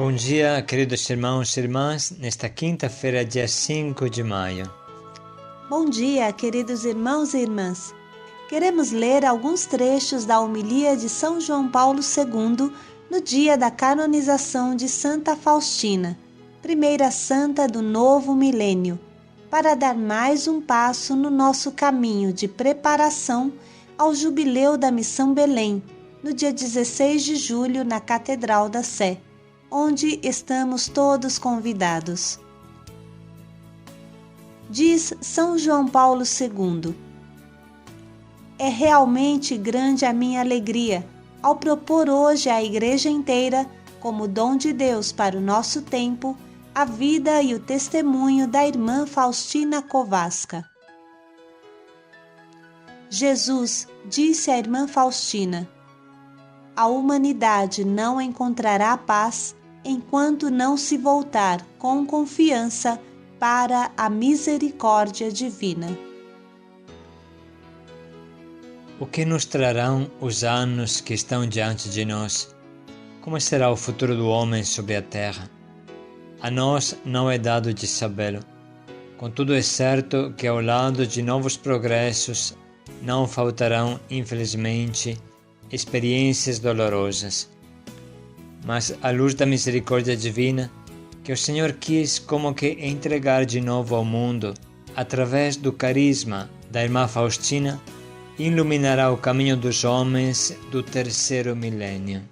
Bom dia, queridos irmãos e irmãs, nesta quinta-feira, dia 5 de maio. Bom dia, queridos irmãos e irmãs. Queremos ler alguns trechos da homilia de São João Paulo II no dia da canonização de Santa Faustina, primeira santa do novo milênio, para dar mais um passo no nosso caminho de preparação ao Jubileu da Missão Belém, no dia 16 de julho, na Catedral da Sé, onde estamos todos convidados. Diz São João Paulo II: é realmente grande a minha alegria ao propor hoje à Igreja inteira, como dom de Deus para o nosso tempo, a vida e o testemunho da irmã Faustina Kowalska. Jesus disse à irmã Faustina: a humanidade não encontrará paz enquanto não se voltar com confiança para a misericórdia divina. O que nos trarão os anos que estão diante de nós? Como será o futuro do homem sobre a terra? A nós não é dado de sabê-lo. Contudo, é certo que ao lado de novos progressos não faltarão, infelizmente, experiências dolorosas. Mas, à luz da misericórdia divina, que o Senhor quis como que entregar de novo ao mundo, através do carisma da irmã Faustina, iluminará o caminho dos homens do terceiro milênio.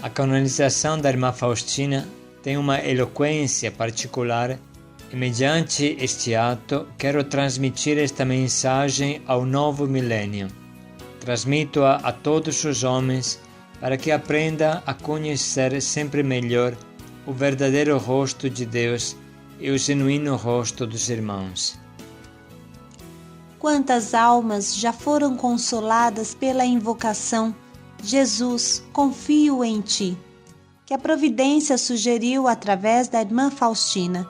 A canonização da irmã Faustina tem uma eloquência particular e, mediante este ato, quero transmitir esta mensagem ao novo milênio. Transmito-a a todos os homens para que aprenda a conhecer sempre melhor o verdadeiro rosto de Deus e o genuíno rosto dos irmãos. Quantas almas já foram consoladas pela invocação Jesus, confio em Ti, que a providência sugeriu através da irmã Faustina.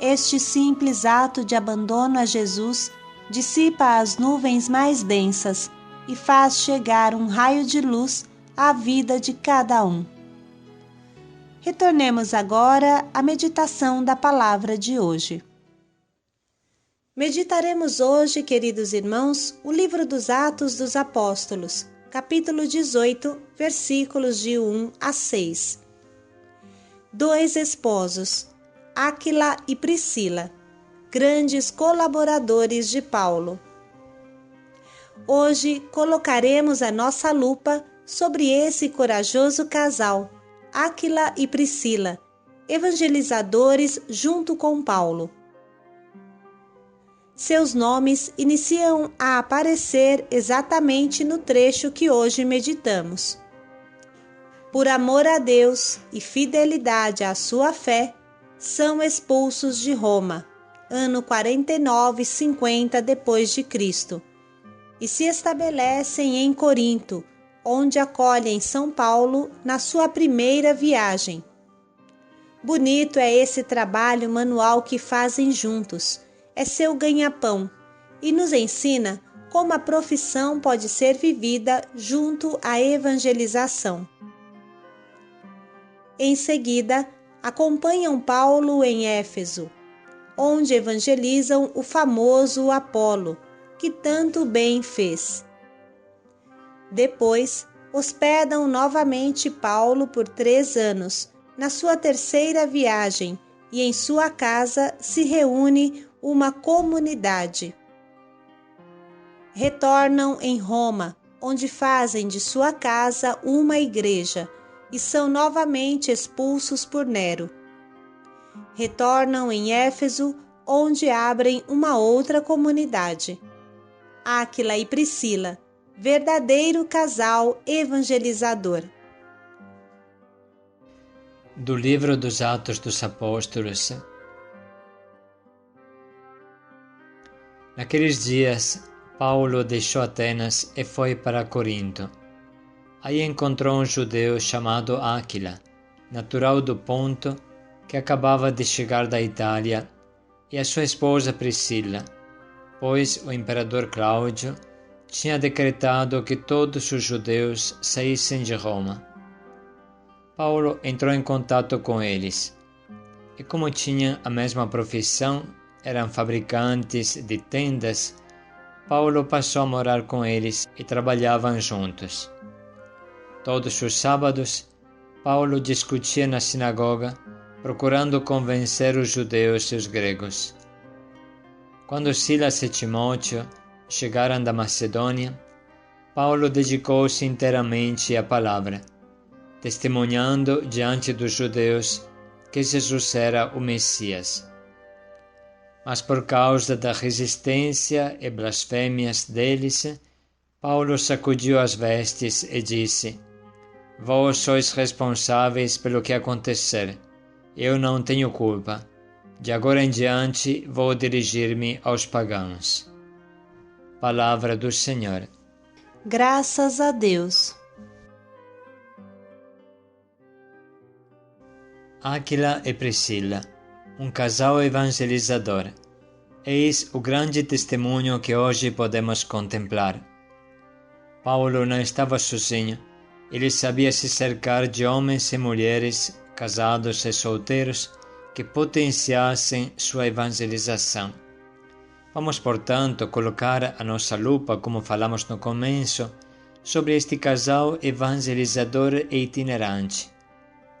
Este simples ato de abandono a Jesus dissipa as nuvens mais densas e faz chegar um raio de luz à vida de cada um. Retornemos agora à meditação da palavra de hoje. Meditaremos hoje, queridos irmãos, o livro dos Atos dos Apóstolos, capítulo 18, versículos de 1 a 6. Dois esposos, Áquila e Priscila, grandes colaboradores de Paulo. Hoje colocaremos a nossa lupa sobre esse corajoso casal, Áquila e Priscila, evangelizadores junto com Paulo. Seus nomes iniciam a aparecer exatamente no trecho que hoje meditamos. Por amor a Deus e fidelidade à sua fé, são expulsos de Roma, ano 49-50 depois de Cristo, e se estabelecem em Corinto, onde acolhem São Paulo na sua primeira viagem. Bonito é esse trabalho manual que fazem juntos, é seu ganha-pão, e nos ensina como a profissão pode ser vivida junto à evangelização. Em seguida, acompanham Paulo em Éfeso, onde evangelizam o famoso Apolo, que tanto bem fez. Depois, hospedam novamente Paulo por 3 anos, na sua terceira viagem, e em sua casa se reúne uma comunidade. Retornam em Roma, onde fazem de sua casa uma igreja, e são novamente expulsos por Nero. Retornam em Éfeso, onde abrem uma outra comunidade. Áquila e Priscila, verdadeiro casal evangelizador. Do livro dos Atos dos Apóstolos. Naqueles dias, Paulo deixou Atenas e foi para Corinto. Aí encontrou um judeu chamado Áquila, natural do Ponto, que acabava de chegar da Itália, e a sua esposa Priscila, pois o imperador Cláudio tinha decretado que todos os judeus saíssem de Roma. Paulo entrou em contato com eles. E como tinham a mesma profissão, eram fabricantes de tendas, Paulo passou a morar com eles e trabalhavam juntos. Todos os sábados, Paulo discutia na sinagoga, procurando convencer os judeus e os gregos. Quando Silas e Timóteo chegaram da Macedônia, Paulo dedicou-se inteiramente à palavra, testemunhando diante dos judeus que Jesus era o Messias. Mas por causa da resistência e blasfêmias deles, Paulo sacudiu as vestes e disse: Vós sois responsáveis pelo que acontecer. Eu não tenho culpa. De agora em diante vou dirigir-me aos pagãos. Palavra do Senhor. Graças a Deus. Áquila e Priscila, um casal evangelizador. Eis o grande testemunho que hoje podemos contemplar. Paulo não estava sozinho. Ele sabia se cercar de homens e mulheres, casados e solteiros, que potenciassem sua evangelização. Vamos, portanto, colocar a nossa lupa, como falamos no começo, sobre este casal evangelizador e itinerante,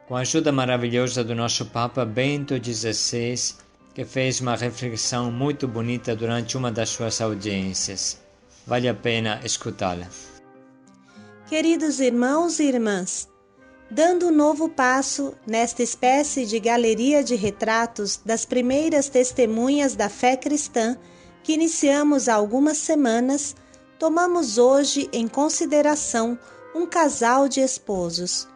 com a ajuda maravilhosa do nosso Papa Bento XVI, que fez uma reflexão muito bonita durante uma das suas audiências. Vale a pena escutá-la. Queridos irmãos e irmãs, dando um novo passo nesta espécie de galeria de retratos das primeiras testemunhas da fé cristã que iniciamos há algumas semanas, tomamos hoje em consideração um casal de esposos.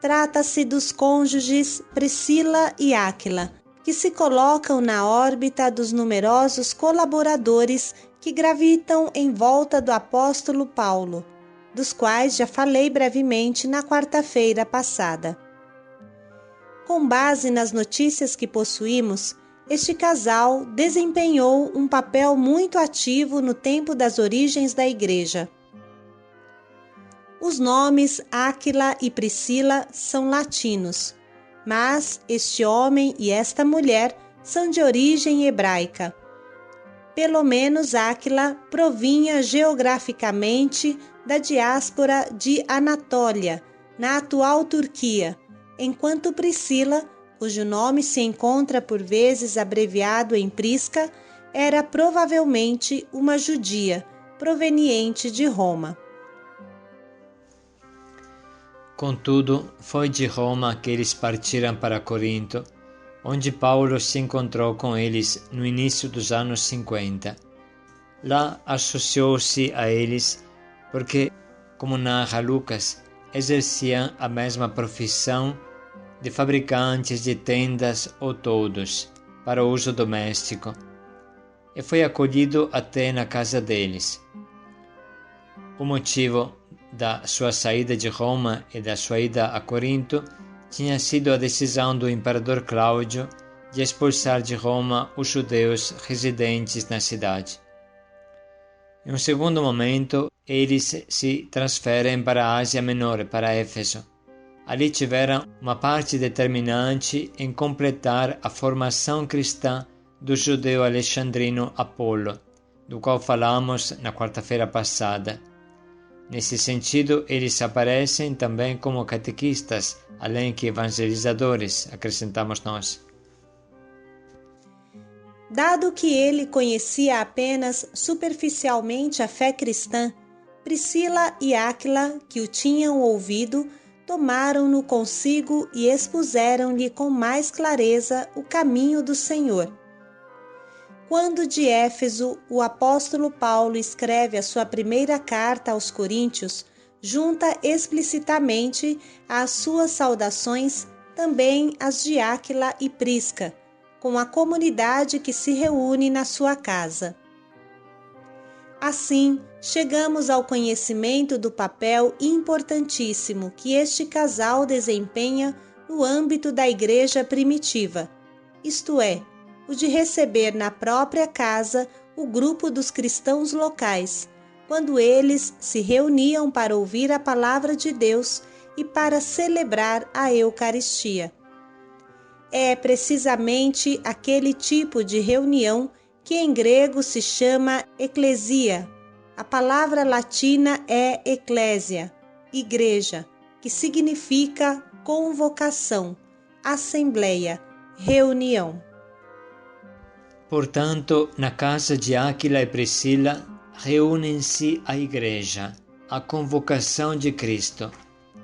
Trata-se dos cônjuges Priscila e Áquila, que se colocam na órbita dos numerosos colaboradores que gravitam em volta do apóstolo Paulo, dos quais já falei brevemente na quarta-feira passada. Com base nas notícias que possuímos, este casal desempenhou um papel muito ativo no tempo das origens da Igreja. Os nomes Áquila e Priscila são latinos, mas este homem e esta mulher são de origem hebraica. Pelo menos Áquila provinha geograficamente da diáspora de Anatólia, na atual Turquia, enquanto Priscila, cujo nome se encontra por vezes abreviado em Prisca, era provavelmente uma judia, proveniente de Roma. Contudo, foi de Roma que eles partiram para Corinto, onde Paulo se encontrou com eles no início dos anos 50. Lá associou-se a eles porque, como narra Lucas, exerciam a mesma profissão de fabricantes de tendas ou toldos para uso doméstico, e foi acolhido até na casa deles. O motivo da sua saída de Roma e da sua ida a Corinto tinha sido a decisão do imperador Cláudio de expulsar de Roma os judeus residentes na cidade. Em um segundo momento, eles se transferem para a Ásia Menor, para Éfeso. Ali tiveram uma parte determinante em completar a formação cristã do judeu alexandrino Apolo, do qual falamos na quarta-feira passada. Nesse sentido, eles aparecem também como catequistas, além que evangelizadores, acrescentamos nós. Dado que ele conhecia apenas superficialmente a fé cristã, Priscila e Áquila, que o tinham ouvido, tomaram-no consigo e expuseram-lhe com mais clareza o caminho do Senhor. Quando de Éfeso o apóstolo Paulo escreve a sua primeira carta aos Coríntios, junta explicitamente às suas saudações também as de Áquila e Prisca, com a comunidade que se reúne na sua casa. Assim, chegamos ao conhecimento do papel importantíssimo que este casal desempenha no âmbito da igreja primitiva, isto é, o de receber na própria casa o grupo dos cristãos locais, quando eles se reuniam para ouvir a palavra de Deus e para celebrar a Eucaristia. É precisamente aquele tipo de reunião que em grego se chama eclesia. A palavra latina é ecclesia, igreja, que significa convocação, assembleia, reunião. Portanto, na casa de Áquila e Priscila, reúnem-se a Igreja, a convocação de Cristo,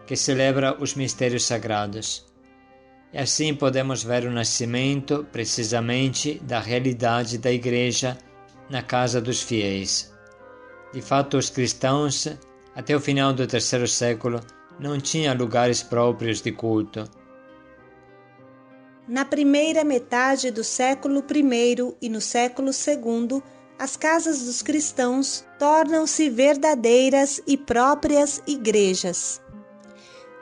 que celebra os mistérios sagrados. E assim podemos ver o nascimento, precisamente, da realidade da Igreja na casa dos fiéis. De fato, os cristãos, até o final do terceiro século, não tinham lugares próprios de culto. Na primeira metade do século I e no século II, as casas dos cristãos tornam-se verdadeiras e próprias igrejas.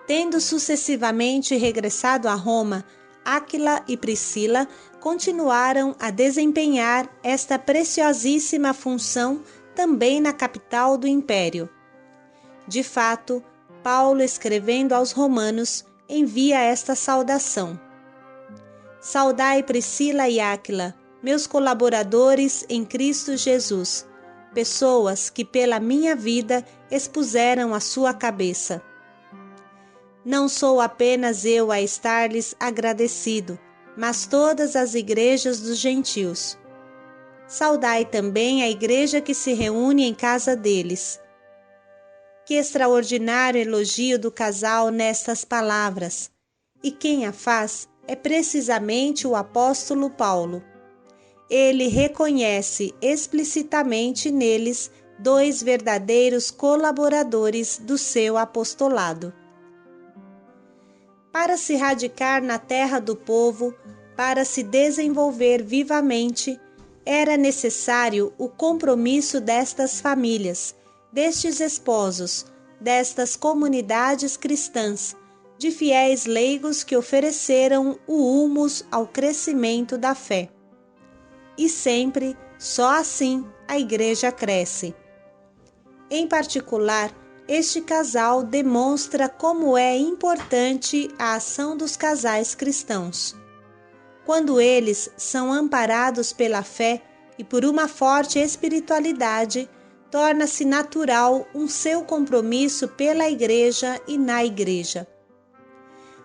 Tendo sucessivamente regressado a Roma, Áquila e Priscila continuaram a desempenhar esta preciosíssima função também na capital do Império. De fato, Paulo, escrevendo aos Romanos, envia esta saudação. Saudai Priscila e Áquila, meus colaboradores em Cristo Jesus, pessoas que pela minha vida expuseram a sua cabeça. Não sou apenas eu a estar-lhes agradecido, mas todas as igrejas dos gentios. Saudai também a igreja que se reúne em casa deles. Que extraordinário elogio do casal nestas palavras! E quem a faz é precisamente o apóstolo Paulo. Ele reconhece explicitamente neles dois verdadeiros colaboradores do seu apostolado. Para se radicar na terra do povo, para se desenvolver vivamente, era necessário o compromisso destas famílias, destes esposos, destas comunidades cristãs, de fiéis leigos que ofereceram o humus ao crescimento da fé. E sempre, só assim, a igreja cresce. Em particular, este casal demonstra como é importante a ação dos casais cristãos. Quando eles são amparados pela fé e por uma forte espiritualidade, torna-se natural um seu compromisso pela igreja e na igreja.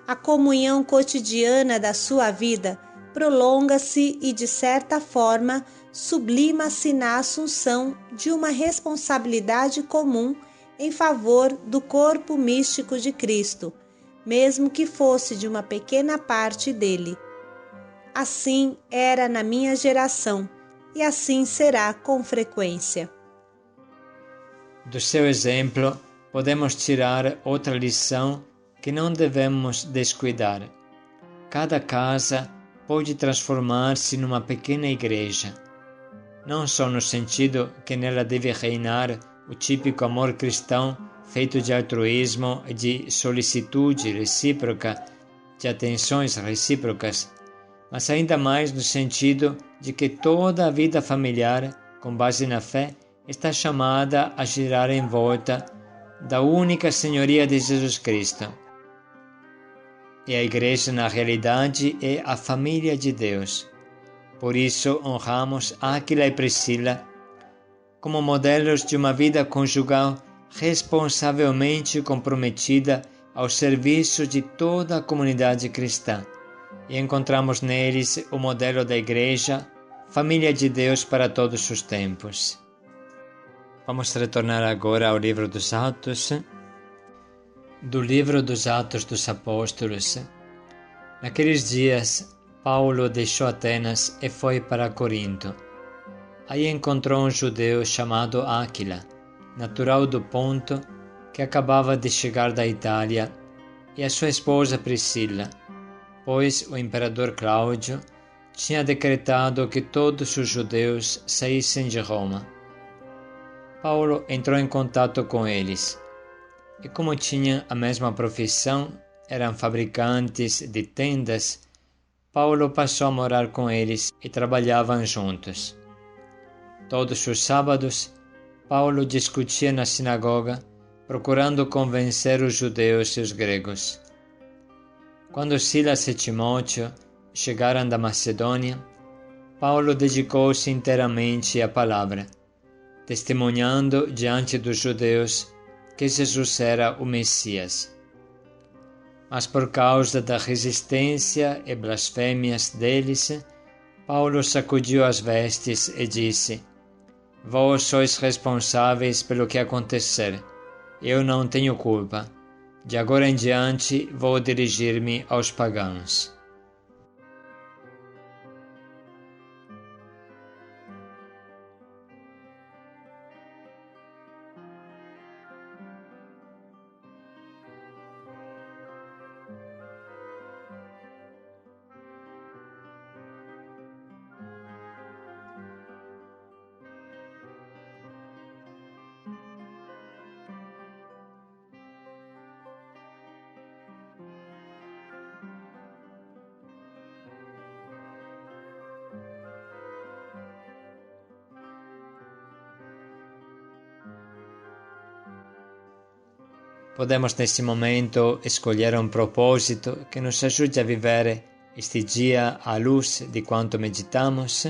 A comunhão cotidiana da sua vida prolonga-se e, de certa forma, sublima-se na assunção de uma responsabilidade comum em favor do corpo místico de Cristo, mesmo que fosse de uma pequena parte dele. Assim era na minha geração, e assim será com frequência. Do seu exemplo, podemos tirar outra lição que não devemos descuidar. Cada casa pode transformar-se numa pequena igreja, não só no sentido que nela deve reinar o típico amor cristão feito de altruísmo e de solicitude recíproca, de atenções recíprocas, mas ainda mais no sentido de que toda a vida familiar, com base na fé, está chamada a girar em volta da única senhoria de Jesus Cristo. E a igreja, na realidade, é a família de Deus. Por isso, honramos Áquila e Priscila como modelos de uma vida conjugal responsavelmente comprometida ao serviço de toda a comunidade cristã. E encontramos neles o modelo da igreja, família de Deus para todos os tempos. Vamos retornar agora ao livro dos Atos. Do livro dos Atos dos Apóstolos. Naqueles dias, Paulo deixou Atenas e foi para Corinto. Aí encontrou um judeu chamado Áquila, natural do Ponto, que acabava de chegar da Itália, e a sua esposa Priscila, pois o imperador Cláudio tinha decretado que todos os judeus saíssem de Roma. Paulo entrou em contato com eles, e como tinham a mesma profissão, eram fabricantes de tendas, Paulo passou a morar com eles e trabalhavam juntos. Todos os sábados, Paulo discutia na sinagoga, procurando convencer os judeus e os gregos. Quando Silas e Timóteo chegaram da Macedônia, Paulo dedicou-se inteiramente à palavra, testemunhando diante dos judeus que Jesus era o Messias. Mas por causa da resistência e blasfêmias deles, Paulo sacudiu as vestes e disse: Vós sois responsáveis pelo que acontecer. Eu não tenho culpa. De agora em diante vou dirigir-me aos pagãos. Podemos nesse momento escolher um propósito que nos ajude a viver este dia à luz de quanto meditamos.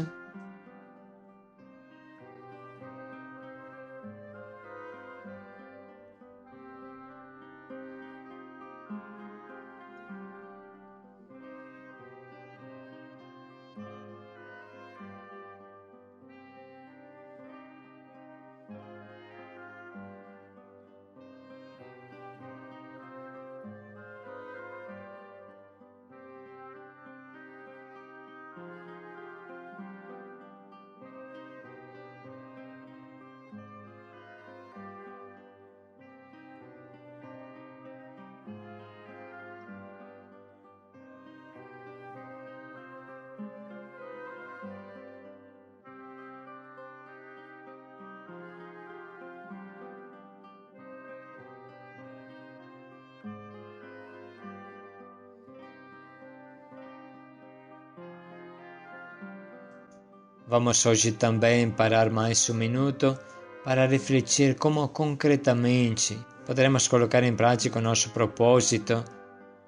Vamos hoje também parar mais um minuto para refletir como concretamente poderemos colocar em prática o nosso propósito,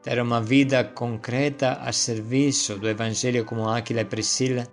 ter uma vida concreta a serviço do Evangelho como Áquila e Priscila.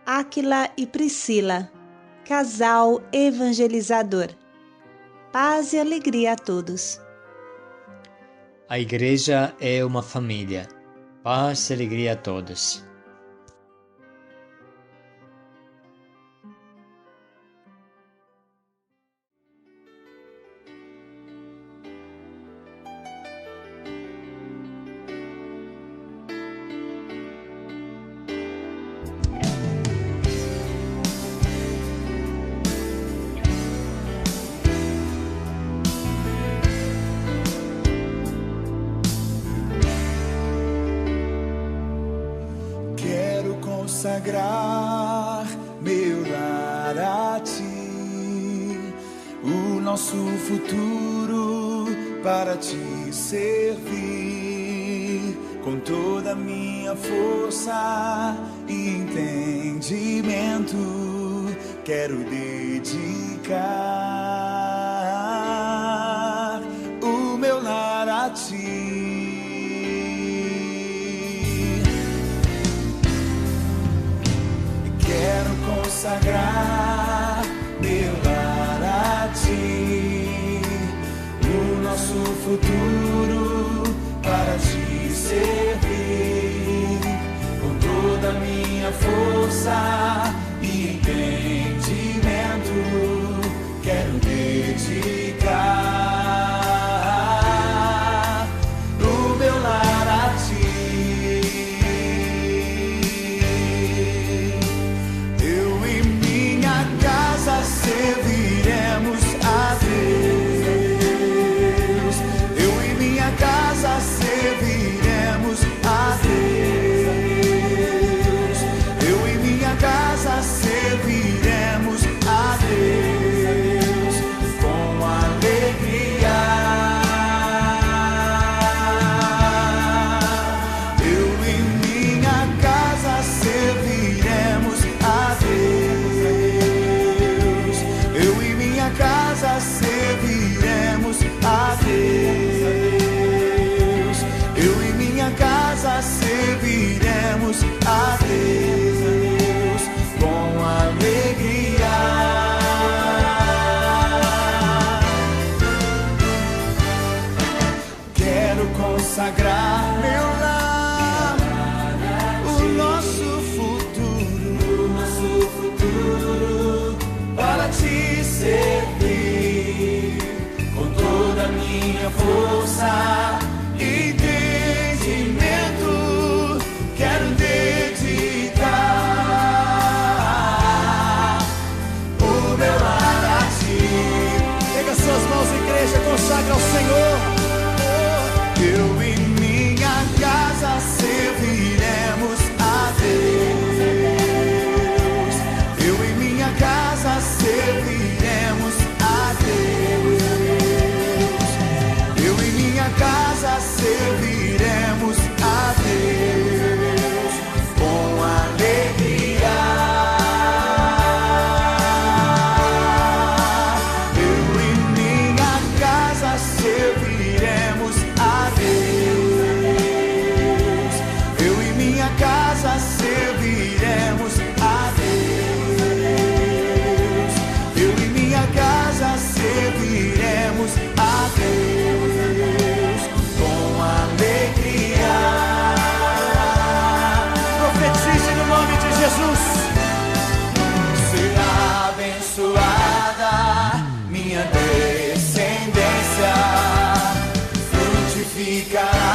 Áquila e Priscila, casal evangelizador. Paz e alegria a todos. A igreja é uma família. Paz e alegria a todos. Consagrar meu lar a ti, o nosso futuro para te servir, com toda a minha força e entendimento, quero dedicar o meu lar a ti. Quero nosso futuro para te servir com toda a minha força e entendimento. Quero dedicar o meu lar a ti. Eu e minha casa serviremos a Deus. Eu e minha casa serviremos a Deus. Eu e minha casa serviremos a Deus com alegria. Eu e minha casa serviremos a Deus. Eu e minha casa serviremos a Deus. Eu e minha casa serviremos a Deus com alegria. Quero consagrar meu lar, o nosso futuro para te servir com toda a minha força e entendimento. Quero dedicar o meu lar a ti. Pega suas mãos, igreja, consagra ao Senhor. Eu e minha casa serviremos a Deus. Eu e minha casa serviremos a Deus. Eu e minha casa serviremos a Deus com alegria. Eu e minha casa serviremos a Deus. Eu e minha casa serviremos a Deus. Eu e minha casa serviremos a Deus com alegria. Profetize no nome de Jesus. Será abençoada minha descendência, frutificará